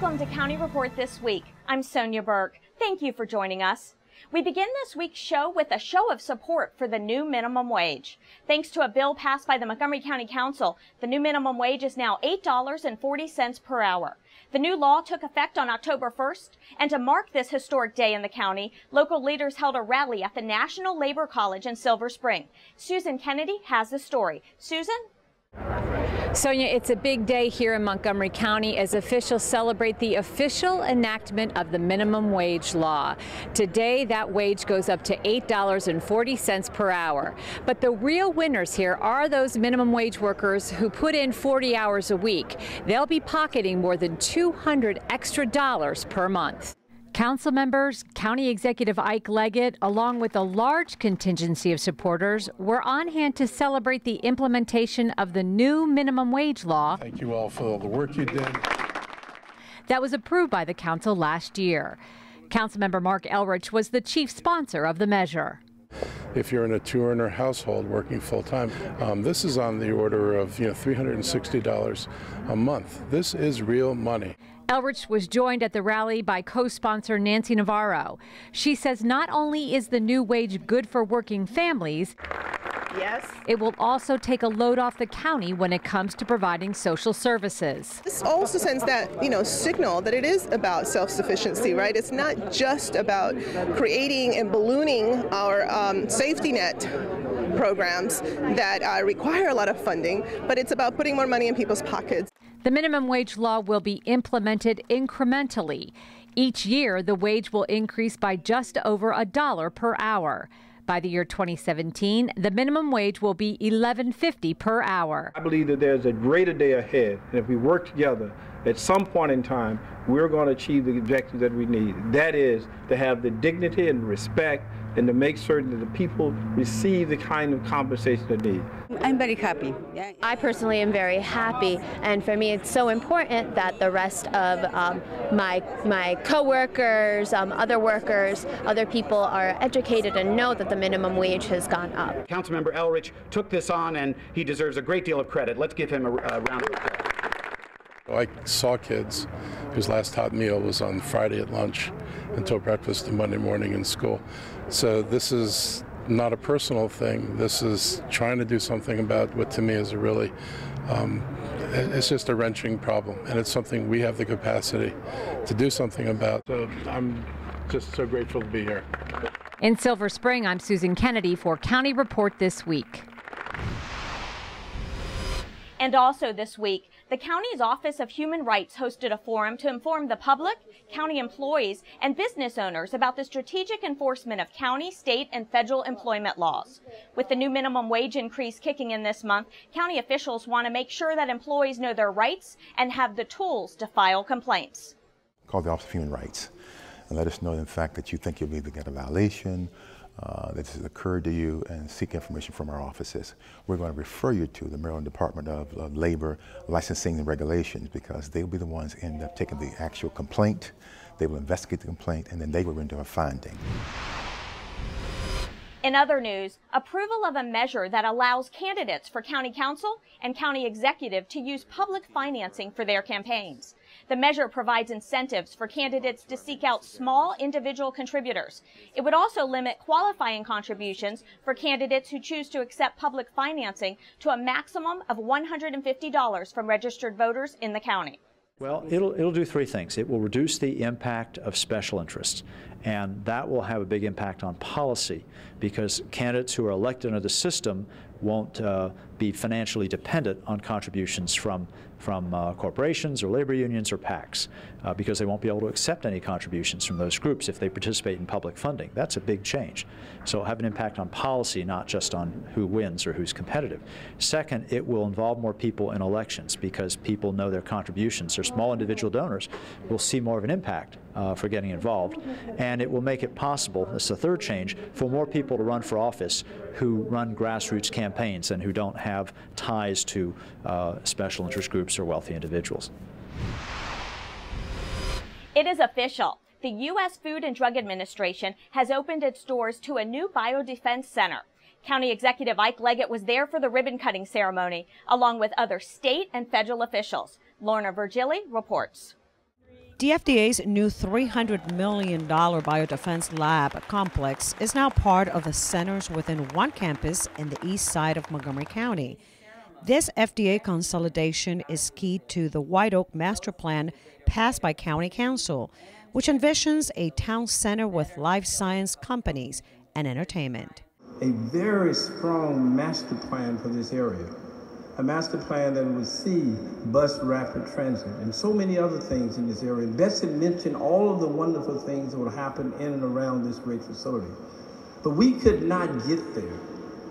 Welcome to County Report This Week. I'm Sonya Burke. Thank you for joining us. We begin this week's show with a show of support for the new minimum wage. Thanks to a bill passed by the Montgomery County Council, the new minimum wage is now $8.40 per hour. The new law took effect on October 1st, and to mark this historic day in the county, local leaders held a rally at the National Labor College in Silver Spring. Susan Kennedy has the story. Susan? Sonya, it's a big day here in Montgomery County as officials celebrate the official enactment of the minimum wage law. Today, that wage goes up to $8.40 per hour. But the real winners here are those minimum wage workers who put in 40 hours a week. They'll be pocketing more than $200 extra per month. Council members, County Executive Ike Leggett, along with a large contingency of supporters, were on hand to celebrate the implementation of the new minimum wage law. Thank you all for all the work you did. That was approved by the council last year. Councilmember Marc Elrich was the chief sponsor of the measure. If you're in a two-earner household working full-time, this is on the order of $360 a month. This is real money. Elrich was joined at the rally by co-sponsor Nancy Navarro. She says not only is the new wage good for working families, yes, it will also take a load off the county when it comes to providing social services. This also sends that, signal that it is about self-sufficiency, right? It's not just about creating and ballooning our safety net programs that require a lot of funding, but it's about putting more money in people's pockets. The minimum wage law will be implemented incrementally. Each year, the wage will increase by just over $1 per hour. By the year 2017, the minimum wage will be $11.50 per hour. I believe that there's a greater day ahead, and if we work together, at some point in time, we're going to achieve the objectives that we need. That is to have the dignity and respect and to make certain that the people receive the kind of compensation they need. I'm very happy. I personally am very happy, and for me it's so important that the rest of my co-workers, other workers, other people are educated and know that the minimum wage has gone up. Councilmember Elrich took this on, and he deserves a great deal of credit. Let's give him a round of applause. I saw kids whose last hot meal was on Friday at lunch until breakfast and Monday morning in school. So this is not a personal thing. This is trying to do something about what to me is a really, it's just a wrenching problem. And it's something we have the capacity to do something about. So I'm just so grateful to be here. In Silver Spring, I'm Susan Kennedy for County Report This Week. And also this week, the county's Office of Human Rights hosted a forum to inform the public, county employees, and business owners about the strategic enforcement of county, state, and federal employment laws. With the new minimum wage increase kicking in this month, county officials want to make sure that employees know their rights and have the tools to file complaints. Call the Office of Human Rights and let us know, in fact, that you think you'll either get a violation, that this has occurred to you, and seek information from our offices. We're going to refer you to the Maryland Department of Labor Licensing and Regulations, because they will be the ones who end up taking the actual complaint. They will investigate the complaint, and then they will render a finding. In other news, approval of a measure that allows candidates for county council and county executive to use public financing for their campaigns. The measure provides incentives for candidates to seek out small individual contributors. It would also limit qualifying contributions for candidates who choose to accept public financing to a maximum of $150 from registered voters in the county. Well, it'll do three things. It will reduce the impact of special interests, and that will have a big impact on policy, because candidates who are elected under the system won't be financially dependent on contributions from corporations or labor unions or PACs, because they won't be able to accept any contributions from those groups if they participate in public funding. That's a big change. So it'll have an impact on policy, not just on who wins or who's competitive. Second, it will involve more people in elections, because people know their contributions. Their small individual donors will see more of an impact for getting involved, and it will make it possible, this is the third change, for more people to run for office who run grassroots campaigns and who don't have ties to special interest groups or wealthy individuals. It is official. The U.S. Food and Drug Administration has opened its doors to a new biodefense center. County Executive Ike Leggett was there for the ribbon-cutting ceremony, along with other state and federal officials. Lorna Virgili reports. The FDA's new $300 million biodefense lab complex is now part of the centers within one campus in the east side of Montgomery County. This FDA consolidation is key to the White Oak Master Plan passed by County Council, which envisions a town center with life science companies and entertainment. A very strong master plan for this area. A master plan that would see bus rapid transit and so many other things in this area. Betsy mentioned all of the wonderful things that would happen in and around this great facility. But we could not get there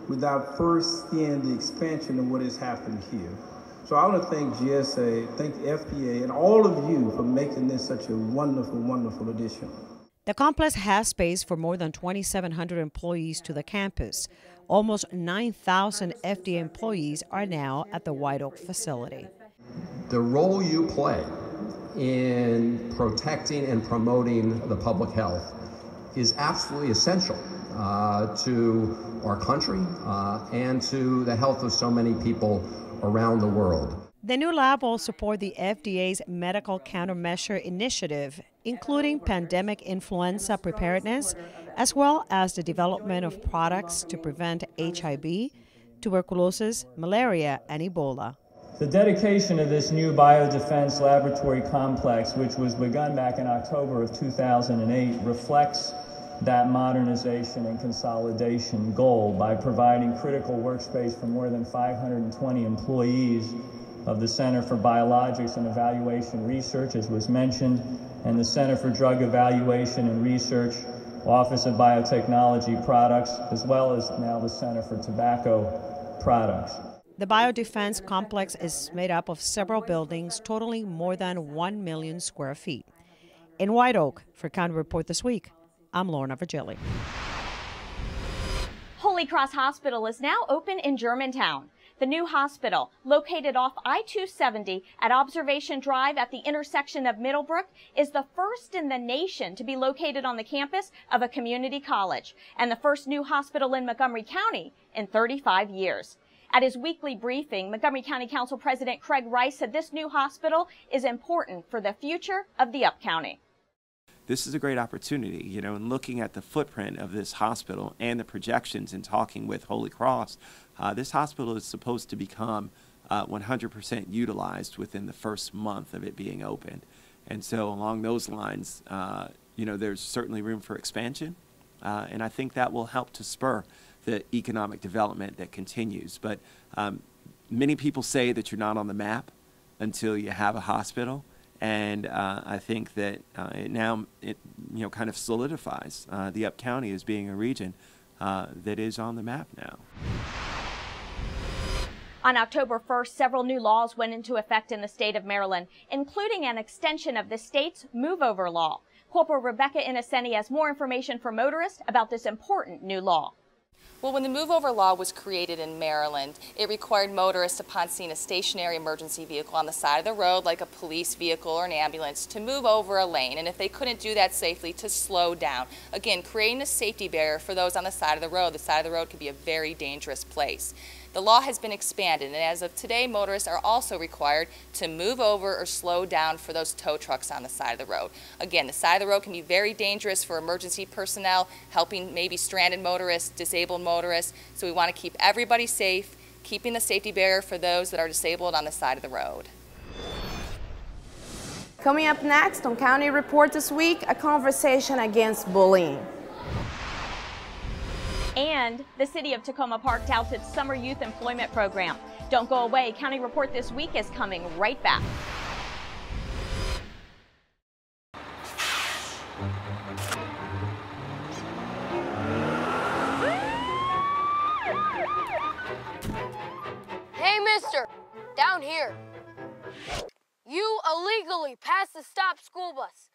without first seeing the expansion of what has happened here. So I want to thank GSA, thank the FDA, and all of you for making this such a wonderful, wonderful addition. The complex has space for more than 2,700 employees to the campus. Almost 9,000 FDA employees are now at the White Oak facility. The role you play in protecting and promoting the public health is absolutely essential to our country and to the health of so many people around the world. The new lab will support the FDA's medical countermeasure initiative, including pandemic influenza preparedness, as well as the development of products to prevent HIV, tuberculosis, malaria, and Ebola. The dedication of this new biodefense laboratory complex, which was begun back in October of 2008, reflects that modernization and consolidation goal by providing critical workspace for more than 520 employees of the Center for Biologics and Evaluation Research, as was mentioned, and the Center for Drug Evaluation and Research, Office of Biotechnology Products, as well as now the Center for Tobacco Products. The biodefense complex is made up of several buildings totaling more than 1 million square feet. In White Oak, for County Report This Week, I'm Lorna Virgili. Holy Cross Hospital is now open in Germantown. The new hospital, located off I-270 at Observation Drive at the intersection of Middlebrook, is the first in the nation to be located on the campus of a community college and the first new hospital in Montgomery County in 35 years. At his weekly briefing, Montgomery County Council President Craig Rice said this new hospital is important for the future of the Up-County. This is a great opportunity, you know, in looking at the footprint of this hospital and the projections and talking with Holy Cross. This hospital is supposed to become 100% utilized within the first month of it being open. And so along those lines, you know, there's certainly room for expansion. And I think that will help to spur the economic development that continues. But many people say that you're not on the map until you have a hospital. And I think that it kind of solidifies the Up County as being a region that is on the map now. On October 1st, several new laws went into effect in the state of Maryland, including an extension of the state's move-over law. Corporal Rebecca Innocenti has more information for motorists about this important new law. Well, when the move-over law was created in Maryland, it required motorists upon seeing a stationary emergency vehicle on the side of the road, like a police vehicle or an ambulance, to move over a lane, and if they couldn't do that safely, to slow down. Again, creating a safety barrier for those on the side of the road. The side of the road can be a very dangerous place. The law has been expanded, and as of today, motorists are also required to move over or slow down for those tow trucks on the side of the road. Again, the side of the road can be very dangerous for emergency personnel, helping maybe stranded motorists, disabled motorists, so we want to keep everybody safe, keeping the safety barrier for those that are disabled on the side of the road. Coming up next on County Report This Week, a conversation against bullying. And the city of Takoma Park touts its summer youth employment program. Don't go away. County Report This Week is coming right back. Hey, mister, down here. You illegally passed the stop school bus.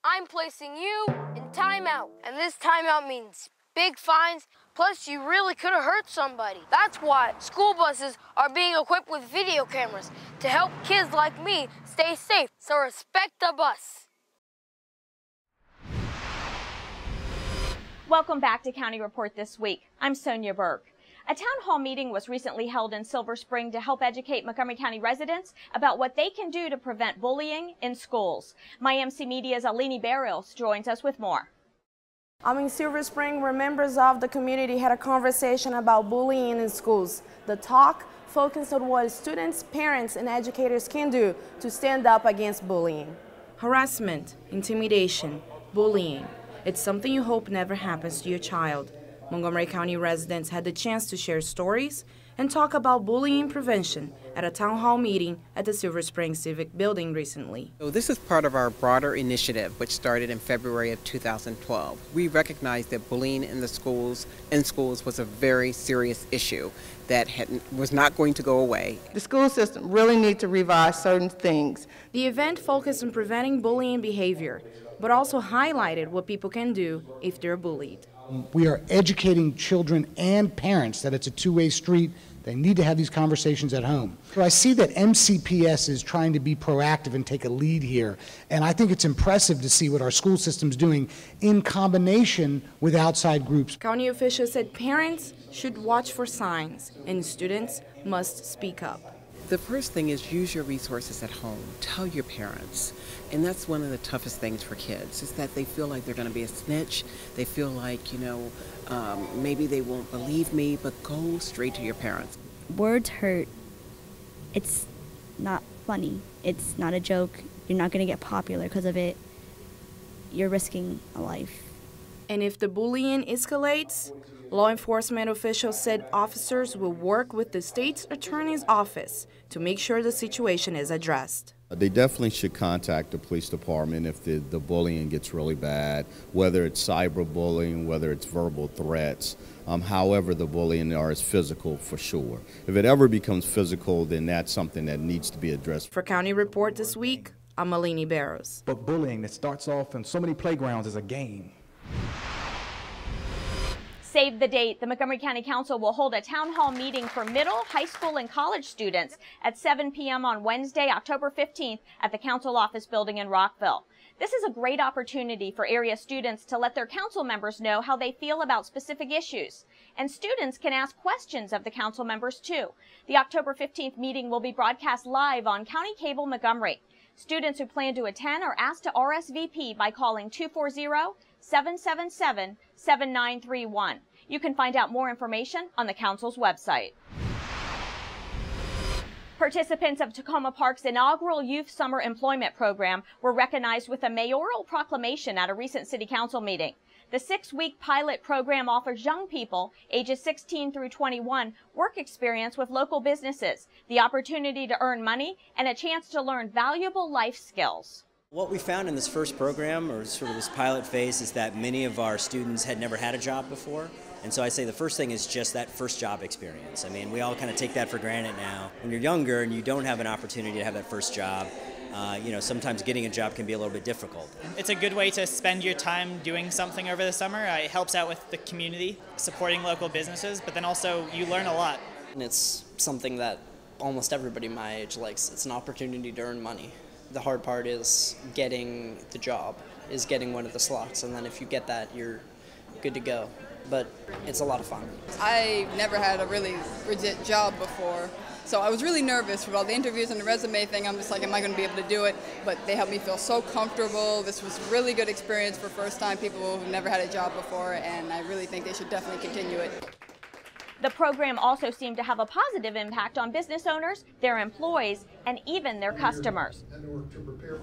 I'm placing you in timeout, and this timeout means big fines, plus you really could have hurt somebody. That's why school buses are being equipped with video cameras to help kids like me stay safe, so respect the bus. Welcome back to County Report This Week. I'm Sonya Burke. A town hall meeting was recently held in Silver Spring to help educate Montgomery County residents about what they can do to prevent bullying in schools. My MC Media's Alini Barrios joins us with more. I'm in Silver Spring where members of the community had a conversation about bullying in schools. The talk focused on what students, parents, and educators can do to stand up against bullying. Harassment, intimidation, bullying. It's something you hope never happens to your child. Montgomery County residents had the chance to share stories and talk about bullying prevention at a town hall meeting at the Silver Spring Civic Building recently. So this is part of our broader initiative, which started in February of 2012. We recognized that bullying in schools was a very serious issue that was not going to go away. The school system really needs to revise certain things. The event focused on preventing bullying behavior, but also highlighted what people can do if they're bullied. We are educating children and parents that it's a two-way street. They need to have these conversations at home. So I see that MCPS is trying to be proactive and take a lead here, and I think it's impressive to see what our school system's doing in combination with outside groups. County officials said parents should watch for signs, and students must speak up. The first thing is use your resources at home. Tell your parents. And that's one of the toughest things for kids, is that they feel like they're going to be a snitch. They feel like, maybe they won't believe me, but go straight to your parents. Words hurt. It's not funny. It's not a joke. You're not going to get popular because of it. You're risking a life. And if the bullying escalates, law enforcement officials said officers will work with the state's attorney's office to make sure the situation is addressed. They definitely should contact the police department if the bullying gets really bad, whether it's cyberbullying, whether it's verbal threats. However the bullying is physical, for sure. If it ever becomes physical, then that's something that needs to be addressed. For County Report this week, I'm Alini Barrios. But bullying that starts off in so many playgrounds is a game. Save the date. The Montgomery County Council will hold a town hall meeting for middle, high school, and college students at 7 p.m. on Wednesday, October 15th at the council office building in Rockville. This is a great opportunity for area students to let their council members know how they feel about specific issues. And students can ask questions of the council members too. The October 15th meeting will be broadcast live on County Cable Montgomery. Students who plan to attend are asked to RSVP by calling 240-777-7931. You can find out more information on the council's website. Participants of Takoma Park's inaugural Youth Summer Employment Program were recognized with a mayoral proclamation at a recent city council meeting. The 6-week pilot program offers young people, ages 16 through 21, work experience with local businesses, the opportunity to earn money, and a chance to learn valuable life skills. What we found in this first program, or sort of this pilot phase, is that many of our students had never had a job before. And so I say the first thing is just that first job experience. I mean, we all kind of take that for granted now. When you're younger and you don't have an opportunity to have that first job, sometimes getting a job can be a little bit difficult. It's a good way to spend your time doing something over the summer. It helps out with the community, supporting local businesses, but then also you learn a lot. And it's something that almost everybody my age likes. It's an opportunity to earn money. The hard part is getting the job, is getting one of the slots, and then if you get that, you're good to go. But it's a lot of fun. I never had a really legit job before, so I was really nervous for all the interviews and the resume thing. I'm just like, am I going to be able to do it? But they helped me feel so comfortable. This was a really good experience for first-time people who've never had a job before, and I really think they should definitely continue it. The program also seemed to have a positive impact on business owners, their employees, and even their customers.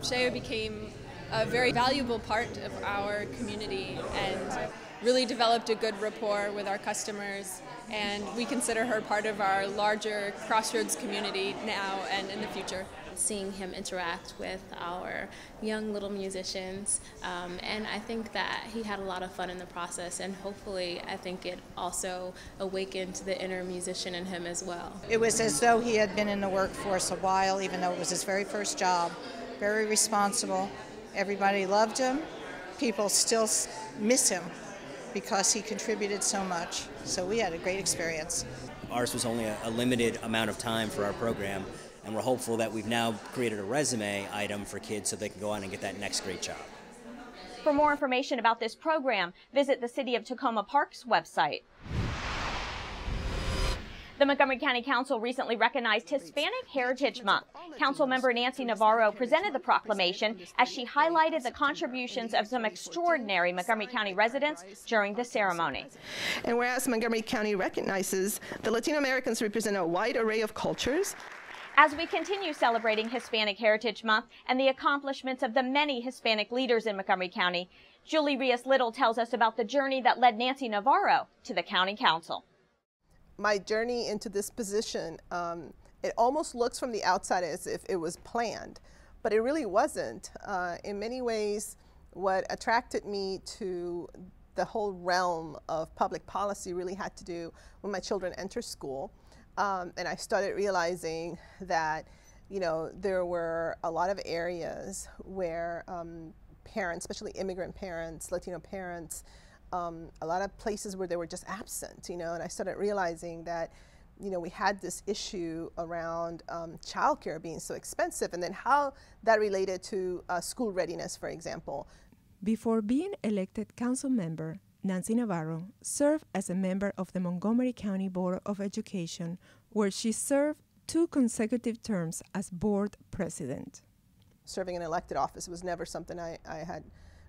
Shayia became a very valuable part of our community and really developed a good rapport with our customers, and we consider her part of our larger Crossroads community now and in the future. Seeing him interact with our young little musicians, and I think that he had a lot of fun in the process, and hopefully I think it also awakened the inner musician in him as well. It was as though he had been in the workforce a while, even though it was his very first job. Very responsible. Everybody loved him. People still miss him because he contributed so much. So we had a great experience. Ours was only a limited amount of time for our program, and we're hopeful that we've now created a resume item for kids so they can go on and get that next great job. For more information about this program, visit the City of Takoma Park's website. The Montgomery County Council recently recognized Hispanic Heritage Month. Councilmember Nancy Navarro presented the proclamation as she highlighted the contributions of some extraordinary Montgomery County residents during the ceremony. And whereas Montgomery County recognizes that Latino Americans represent a wide array of cultures, as we continue celebrating Hispanic Heritage Month and the accomplishments of the many Hispanic leaders in Montgomery County, Julie Rios-Little tells us about the journey that led Nancy Navarro to the County Council. My journey into this position, it almost looks from the outside as if it was planned, but it really wasn't. In many ways, what attracted me to the whole realm of public policy really had to do when my children enter school. And I started realizing that, you know, there were a lot of areas where parents, especially immigrant parents, Latino parents, a lot of places where they were just absent, you know, and I started realizing that, you know, we had this issue around childcare being so expensive, and then how that related to school readiness, for example. Before being elected council member, Nancy Navarro served as a member of the Montgomery County Board of Education, where she served 2 consecutive terms as board president. Serving in an elected office was never something I had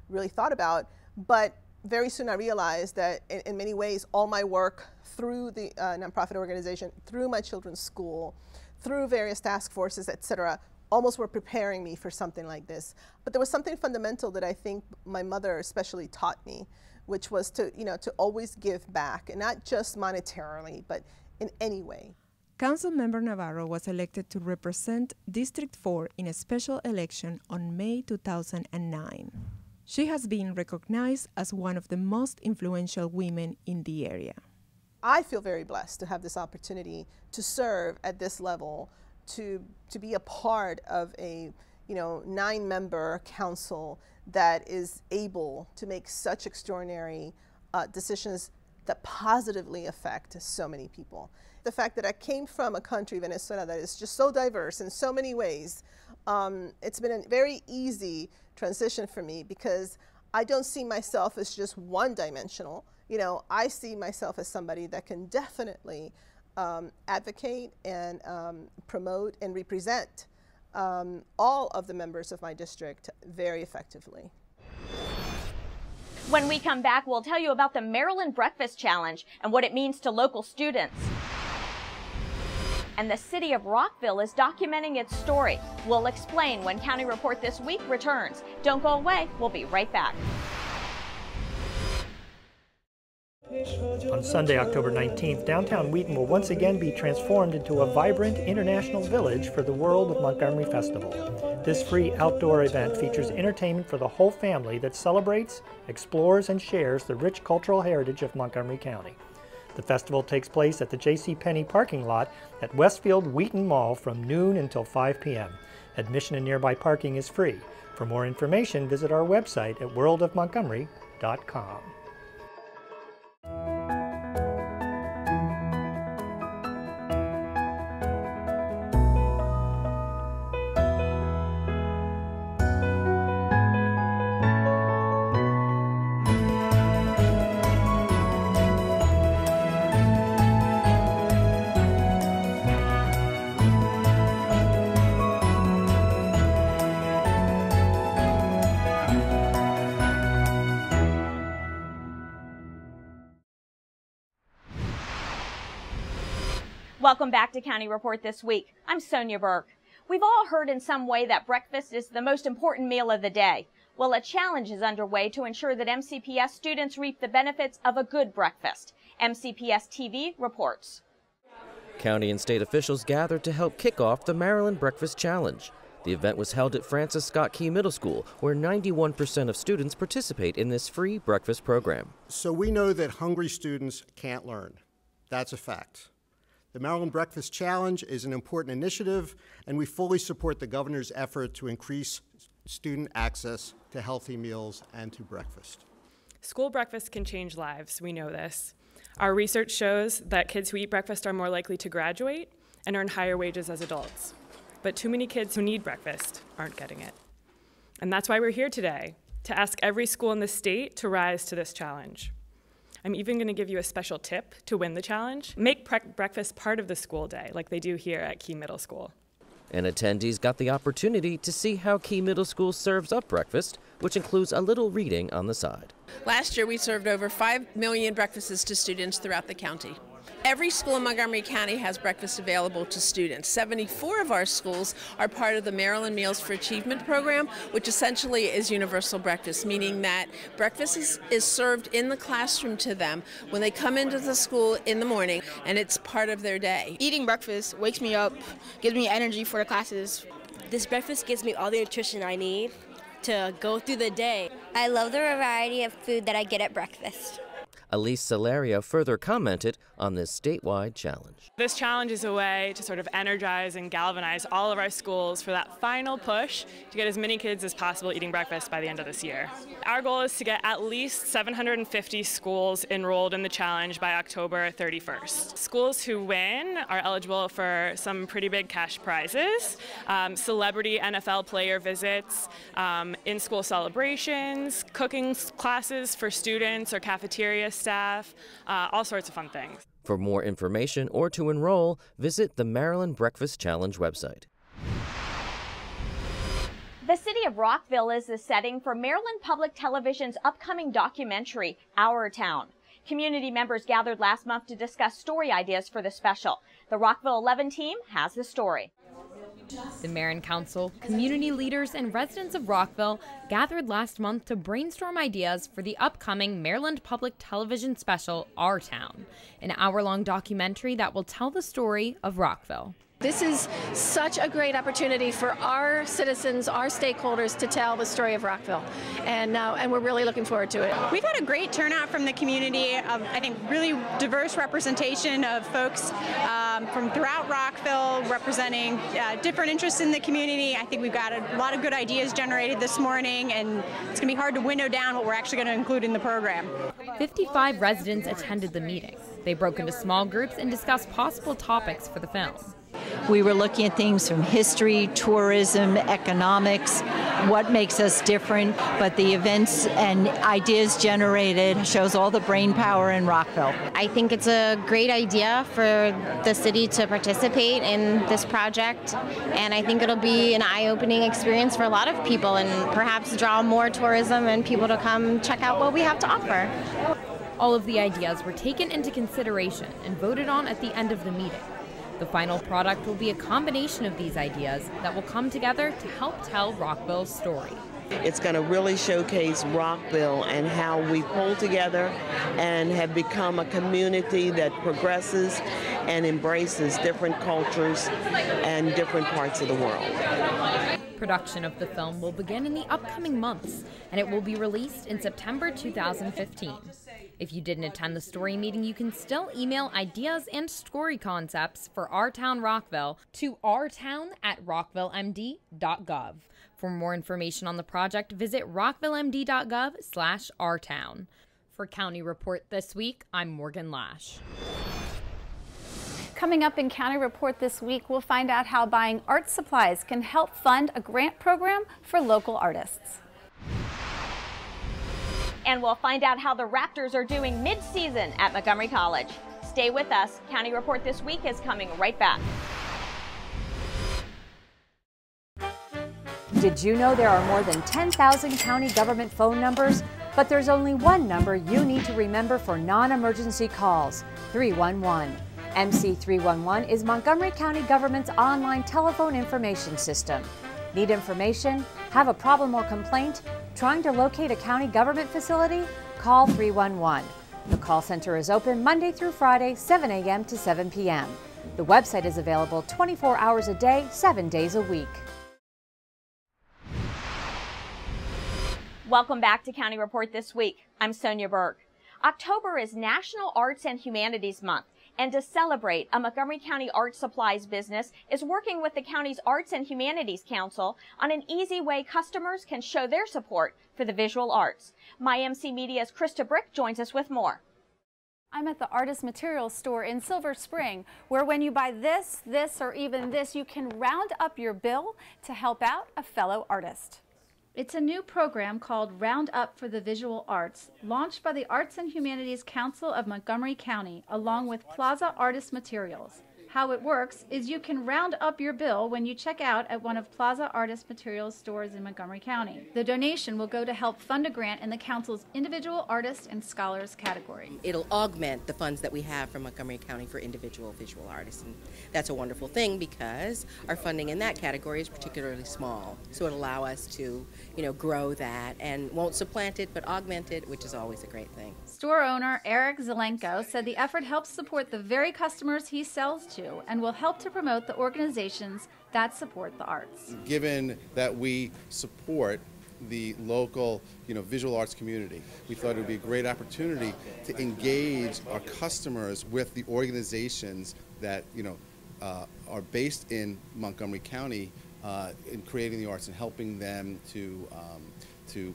really thought about, but very soon I realized that in many ways all my work through the nonprofit organization, through my children's school, through various task forces, etc., almost were preparing me for something like this. But there was something fundamental that I think my mother especially taught me, which was to, you know, to always give back, and not just monetarily, but in any way. Councilmember Navarro was elected to represent District 4 in a special election on May 2009. She has been recognized as one of the most influential women in the area. I feel very blessed to have this opportunity to serve at this level, to be a part of a, you know, 9-member council that is able to make such extraordinary decisions that positively affect so many people. The fact that I came from a country, Venezuela, that is just so diverse in so many ways, it's been a very easy transition for me because I don't see myself as just one-dimensional. You know, I see myself as somebody that can definitely advocate and promote and represent all of the members of my district very effectively. When we come back, we'll tell you about the Maryland Breakfast Challenge and what it means to local students. And the city of Rockville is documenting its story. We'll explain when County Report This Week returns. Don't go away. We'll be right back. On Sunday, October 19th, downtown Wheaton will once again be transformed into a vibrant international village for the World of Montgomery Festival. This free outdoor event features entertainment for the whole family that celebrates, explores, and shares the rich cultural heritage of Montgomery County. The festival takes place at the JCPenney parking lot at Westfield Wheaton Mall from noon until 5 p.m. Admission and nearby parking is free. For more information, visit our website at worldofmontgomery.com. Welcome back to County Report This Week. I'm Sonya Burke. We've all heard in some way that breakfast is the most important meal of the day. Well, a challenge is underway to ensure that MCPS students reap the benefits of a good breakfast. MCPS TV reports. County and state officials gathered to help kick off the Maryland Breakfast Challenge. The event was held at Francis Scott Key Middle School, where 91% of students participate in this free breakfast program. So we know that hungry students can't learn. That's a fact. The Maryland Breakfast Challenge is an important initiative, and we fully support the governor's effort to increase student access to healthy meals and to breakfast. School breakfast can change lives, we know this. Our research shows that kids who eat breakfast are more likely to graduate and earn higher wages as adults. But too many kids who need breakfast aren't getting it. And that's why we're here today, to ask every school in the state to rise to this challenge. I'm even going to give you a special tip to win the challenge. Make breakfast part of the school day, like they do here at Key Middle School. And attendees got the opportunity to see how Key Middle School serves up breakfast, which includes a little reading on the side. Last year, we served over 5 million breakfasts to students throughout the county. Every school in Montgomery County has breakfast available to students. 74 of our schools are part of the Maryland Meals for Achievement program, which essentially is universal breakfast, meaning that breakfast is served in the classroom to them when they come into the school in the morning, and it's part of their day. Eating breakfast wakes me up, gives me energy for the classes. This breakfast gives me all the nutrition I need to go through the day. I love the variety of food that I get at breakfast. Elise Salario further commented on this statewide challenge. This challenge is a way to sort of energize and galvanize all of our schools for that final push to get as many kids as possible eating breakfast by the end of this year. Our goal is to get at least 750 schools enrolled in the challenge by October 31st. Schools who win are eligible for some pretty big cash prizes, celebrity NFL player visits, in-school celebrations, cooking classes for students or cafeteria staff, all sorts of fun things. For more information or to enroll, visit the Maryland Breakfast Challenge website. The city of Rockville is the setting for Maryland Public Television's upcoming documentary, Our Town. Community members gathered last month to discuss story ideas for the special. The Rockville 11 team has the story. The Mayor and Council, community leaders, and residents of Rockville gathered last month to brainstorm ideas for the upcoming Maryland Public Television special, Our Town, an hour-long documentary that will tell the story of Rockville. This is such a great opportunity for our citizens, our stakeholders, to tell the story of Rockville, and we're really looking forward to it. We've had a great turnout from the community, I think really diverse representation of folks from throughout Rockville representing different interests in the community. I think we've got a lot of good ideas generated this morning, and it's going to be hard to winnow down what we're actually going to include in the program. 55 residents attended the meeting. They broke into small groups and discussed possible topics for the film. We were looking at things from history, tourism, economics, what makes us different, but the events and ideas generated shows all the brain power in Rockville. I think it's a great idea for the city to participate in this project, and I think it'll be an eye-opening experience for a lot of people and perhaps draw more tourism and people to come check out what we have to offer. All of the ideas were taken into consideration and voted on at the end of the meeting. The final product will be a combination of these ideas that will come together to help tell Rockville's story. It's going to really showcase Rockville and how we pull together and have become a community that progresses and embraces different cultures and different parts of the world. Production of the film will begin in the upcoming months, and it will be released in September 2015. If you didn't attend the story meeting, you can still email ideas and story concepts for Our Town Rockville to ourtown@rockvillemd.gov. For more information on the project, visit rockvillemd.gov/ourtown. For County Report this week, I'm Morgan Lash. Coming up in County Report this week, we'll find out how buying art supplies can help fund a grant program for local artists. And we'll find out how the Raptors are doing mid-season at Montgomery College. Stay with us. County Report this week is coming right back. Did you know there are more than 10,000 county government phone numbers? But there's only one number you need to remember for non-emergency calls, 311. MC311 is Montgomery County government's online telephone information system. Need information? Have a problem or complaint? Trying to locate a county government facility? Call 311. The call center is open Monday through Friday, 7 a.m. to 7 p.m. The website is available 24 hours a day, 7 days a week. Welcome back to County Report this week. I'm Sonya Burke. October is National Arts and Humanities Month. And to celebrate, a Montgomery County art supplies business is working with the county's Arts and Humanities Council on an easy way customers can show their support for the visual arts. MyMC Media's Krista Brick joins us with more. I'm at the Artist Materials store in Silver Spring, where when you buy this, or even this, you can round up your bill to help out a fellow artist. It's a new program called Round Up for the Visual Arts, launched by the Arts and Humanities Council of Montgomery County, along with Plaza Artist Materials. How it works is you can round up your bill when you check out at one of Plaza Artist Materials stores in Montgomery County. The donation will go to help fund a grant in the Council's Individual Artists and Scholars category. It'll augment the funds that we have from Montgomery County for individual visual artists. And that's a wonderful thing because our funding in that category is particularly small. So it'll allow us to, grow that and won't supplant it but augment it, which is always a great thing. Store owner Eric Zelenko said the effort helps support the very customers he sells to and will help to promote the organizations that support the arts. Given that we support the local, visual arts community, we thought it would be a great opportunity to engage our customers with the organizations that, are based in Montgomery County in creating the arts and helping them to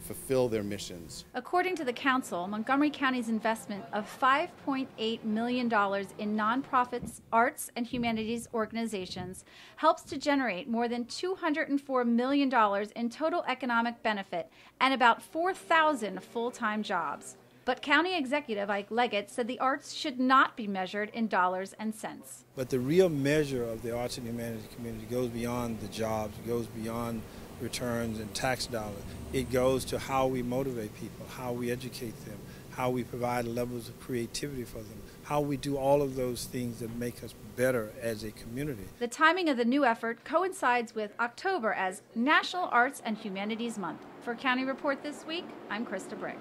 fulfill their missions. According to the Council, Montgomery County's investment of $5.8 million in nonprofits, arts, and humanities organizations helps to generate more than $204 million in total economic benefit and about 4,000 full-time jobs. But County Executive Ike Leggett said the arts should not be measured in dollars and cents. But the real measure of the arts and humanities community goes beyond the jobs, it goes beyond returns and tax dollars. It goes to how we motivate people, how we educate them, how we provide levels of creativity for them, how we do all of those things that make us better as a community. The timing of the new effort coincides with October as National Arts and Humanities Month. For County Report This Week, I'm Krista Brick.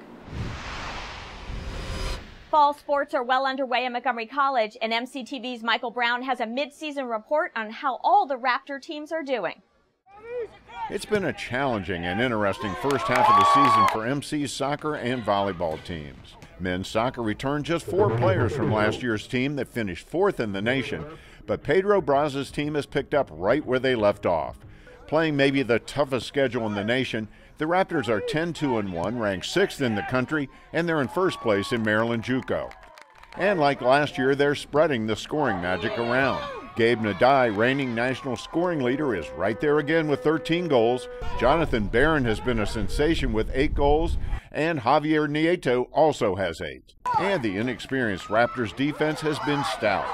Fall sports are well underway at Montgomery College, and MCTV's Michael Brown has a mid-season report on how all the Raptor teams are doing. It's been a challenging and interesting first half of the season for MC's soccer and volleyball teams. Men's soccer returned just 4 players from last year's team that finished 4th in the nation, but Pedro Braz's team has picked up right where they left off. Playing maybe the toughest schedule in the nation, the Raptors are 10-2-1, ranked 6th in the country, and they're in first place in Maryland JUCO. And like last year, they're spreading the scoring magic around. Gabe Nadai, reigning national scoring leader, is right there again with 13 goals. Jonathan Barron has been a sensation with 8 goals, and Javier Nieto also has 8. And the inexperienced Raptors defense has been stout,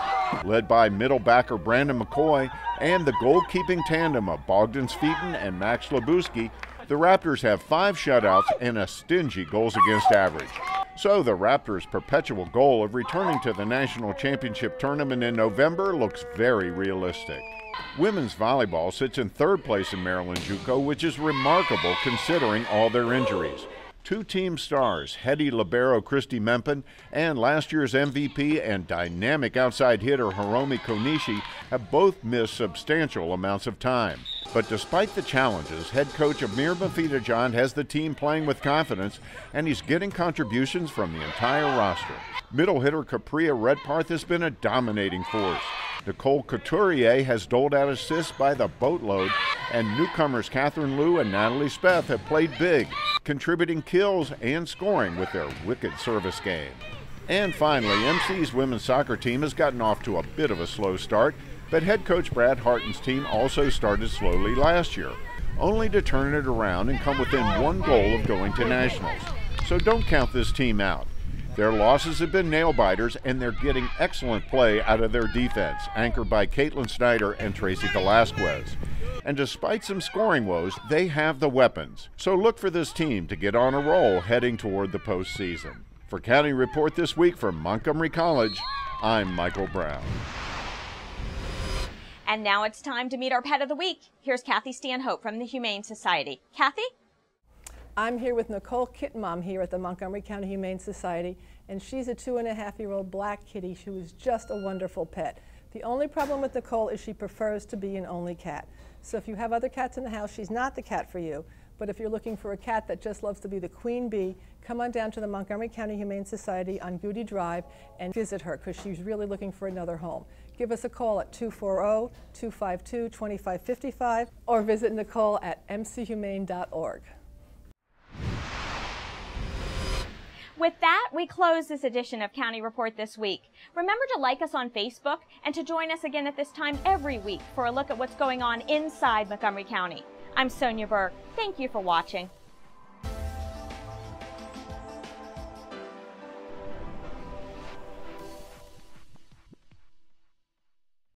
led by middle backer Brandon McCoy and the goalkeeping tandem of Bogdan Svitin and Max Labuski. The Raptors have 5 shutouts and a stingy goals against average. So the Raptors' perpetual goal of returning to the national championship tournament in November looks very realistic. Women's volleyball sits in 3rd place in Maryland JUCO, which is remarkable considering all their injuries. 2 team stars, heady libero Christy Mempin and last year's MVP and dynamic outside hitter Hiromi Konishi have both missed substantial amounts of time. But despite the challenges, head coach Amir Mafitajan has the team playing with confidence, and he's getting contributions from the entire roster. Middle hitter Capria Redparth has been a dominating force. Nicole Couturier has doled out assists by the boatload, and newcomers Catherine Liu and Natalie Speth have played big, contributing kills and scoring with their wicked service game. And finally, MC's women's soccer team has gotten off to a bit of a slow start, but head coach Brad Harton's team also started slowly last year, only to turn it around and come within 1 goal of going to nationals. So don't count this team out. Their losses have been nail-biters, and they're getting excellent play out of their defense, anchored by Caitlin Snyder and Tracy Velasquez. And despite some scoring woes, they have the weapons. So look for this team to get on a roll heading toward the postseason. For County Report This Week from Montgomery College, I'm Michael Brown. And now it's time to meet our pet of the week. Here's Kathy Stanhope from the Humane Society. Kathy? I'm here with Nicole Kittenbaum here at the Montgomery County Humane Society, and she's a 2.5-year-old black kitty who is just a wonderful pet. The only problem with Nicole is she prefers to be an only cat. So if you have other cats in the house, she's not the cat for you. But if you're looking for a cat that just loves to be the queen bee, come on down to the Montgomery County Humane Society on Goody Drive and visit her, because she's really looking for another home. Give us a call at 240-252-2555 or visit Nicole at mchumane.org. With that, we close this edition of County Report This Week. Remember to like us on Facebook and to join us again at this time every week for a look at what's going on inside Montgomery County. I'm Sonya Burke. Thank you for watching.